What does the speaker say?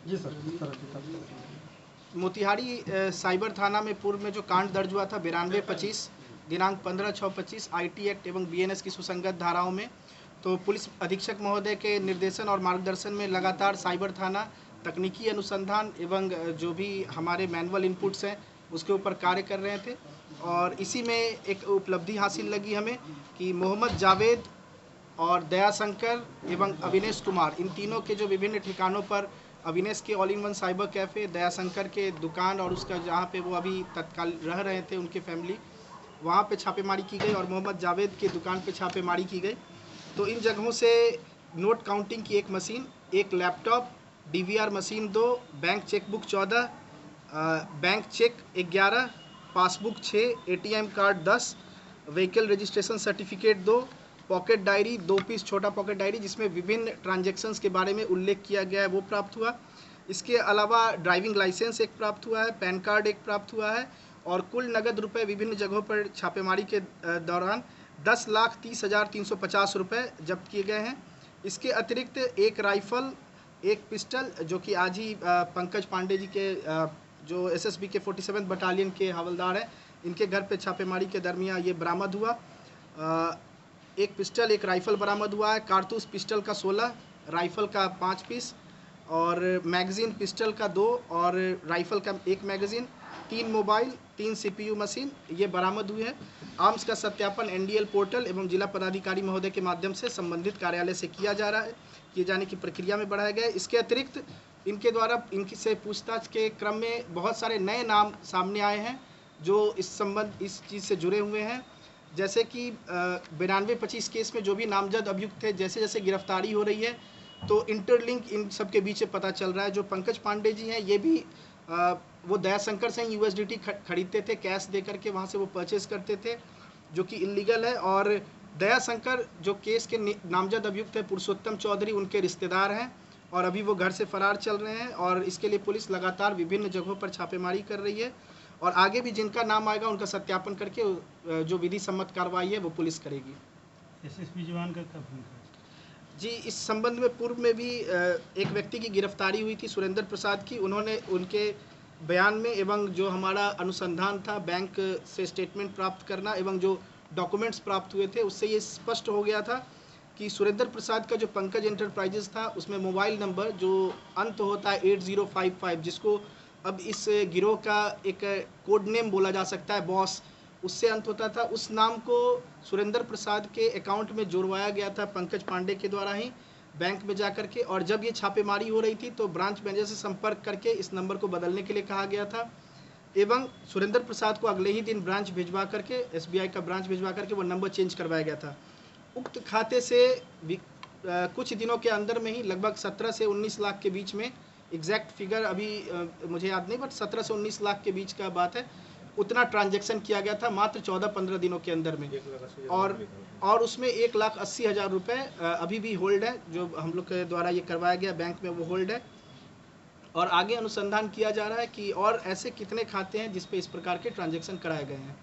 जी sir, किस तरह की कार्रवाई? मोतिहारी साइबर थाना में पूर्व में जो कांड दर्ज हुआ था 9225 दिनांक 15/6/25 आईटी एक्ट एवं बीएनएस की सुसंगत धाराओं में, तो पुलिस अधीक्षक महोदय के निर्देशन और मार्गदर्शन में लगातार साइबर थाना तकनीकी अनुसंधान एवं जो भी हमारे मैनुअल इनपुट्स हैं उसके ऊपर कार्य कर रहे थे। और इसी में एक उपलब्धि हासिल लगी हमें कि मोहम्मद जावेद और दयाशंकर एवं अविनेश कुमार, इन तीनों के जो विभिन्न ठिकानों पर अविनेश के all in one cyber cafe, Dayashankar के दुकान और उसका जहाँ पे वो अभी तत्काल रह रहे थे उनके फैमिली, वहाँ पे छापेमारी की गई और मोहम्मद जावेद के दुकान पे छापेमारी की गई। तो इन जगहों से नोट काउंटिंग की एक मशीन, एक laptop, DVR machine 2, bank chequebook 14, bank cheque 11, passbook 6, ATM card 10, vehicle registration certificate 2, pocket diary 2 piece छोटा पॉकेट डायरी जिसमें विभिन्न ट्रांजैक्शंस के बारे में उल्लेख किया गया है वो प्राप्त हुआ। इसके अलावा ड्राइविंग लाइसेंस एक प्राप्त हुआ है, पैन कार्ड एक प्राप्त हुआ है और कुल नगद रुपए विभिन्न जगहों पर छापेमारी के दौरान 10,30,350 रुपये जब्त किए गए हैं। इसके अतिरिक्त एक राइफल, एक पिस्टल जो कि आज ही पंकज पांडे जी के जो एसएसबी के 47 बटालियन के हवलदार हैं, इनके घर पे छापेमारी के दरमियान ये बरामद हुआ। एक पिस्टल, एक राइफ़ल बरामद हुआ है। कारतूस पिस्टल का 16, राइफ़ल का 5 पीस और मैगज़ीन पिस्टल का 2 और राइफ़ल का 1 मैगज़ीन, 3 मोबाइल, 3 सीपीयू मशीन ये बरामद हुए हैं। आर्म्स का सत्यापन एनडीएल पोर्टल एवं जिला पदाधिकारी महोदय के माध्यम से संबंधित कार्यालय से किया जा रहा है, किए जाने की प्रक्रिया में बढ़ाया गया है। इसके अतिरिक्त इनके द्वारा इनकी से पूछताछ के क्रम में बहुत सारे नए नाम सामने आए हैं जो इस चीज़ से जुड़े हुए हैं। जैसे कि 9225 केस में जो भी नामजद अभियुक्त थे, जैसे जैसे गिरफ्तारी हो रही है तो इंटरलिंक इन सब के बीच पता चल रहा है। जो पंकज पांडे जी हैं ये भी वो दयाशंकर से यूएसडीटी खरीदते थे, कैश दे करके वहाँ से वो परचेज करते थे जो कि इलीगल है। और दयाशंकर जो केस के नामजद अभियुक्त है पुरुषोत्तम चौधरी, उनके रिश्तेदार हैं और अभी वो घर से फरार चल रहे हैं और इसके लिए पुलिस लगातार विभिन्न जगहों पर छापेमारी कर रही है और आगे भी जिनका नाम आएगा उनका सत्यापन करके जो विधि सम्मत कार्रवाई है वो पुलिस करेगी। एसएसपी जवान का क्या भूमिका है? जी, इस संबंध में पूर्व में भी एक व्यक्ति की गिरफ्तारी हुई थी सुरेंद्र प्रसाद की। उन्होंने उनके बयान में एवं जो हमारा अनुसंधान था बैंक से स्टेटमेंट प्राप्त करना एवं जो डॉक्यूमेंट्स प्राप्त हुए थे उससे ये स्पष्ट हो गया था कि सुरेंद्र प्रसाद का जो पंकज एंटरप्राइजेस था उसमें मोबाइल नंबर जो अंत होता है 8055, जिसको अब इस गिरोह का एक कोड नेम बोला जा सकता है बॉस, उससे अंत होता था, उस नाम को सुरेंद्र प्रसाद के अकाउंट में जुड़वाया गया था पंकज पांडे के द्वारा ही बैंक में जा करके। और जब ये छापेमारी हो रही थी तो ब्रांच मैनेजर से संपर्क करके इस नंबर को बदलने के लिए कहा गया था एवं सुरेंद्र प्रसाद को अगले ही दिन ब्रांच भिजवा करके एसबीआई का ब्रांच भिजवा करके वो नंबर चेंज करवाया गया था। उक्त खाते से कुछ दिनों के अंदर में ही लगभग 17 से 19 लाख के बीच में, एग्जैक्ट फिगर अभी मुझे याद नहीं, बट 17 से 19 लाख के बीच का बात है, उतना ट्रांजैक्शन किया गया था मात्र 14-15 दिनों के अंदर में। और उसमें 1,80,000 रुपये अभी भी होल्ड है, जो हम लोग के द्वारा ये करवाया गया बैंक में वो होल्ड है और आगे अनुसंधान किया जा रहा है कि और ऐसे कितने खाते हैं जिस पे इस प्रकार के ट्रांजैक्शन कराए गए हैं।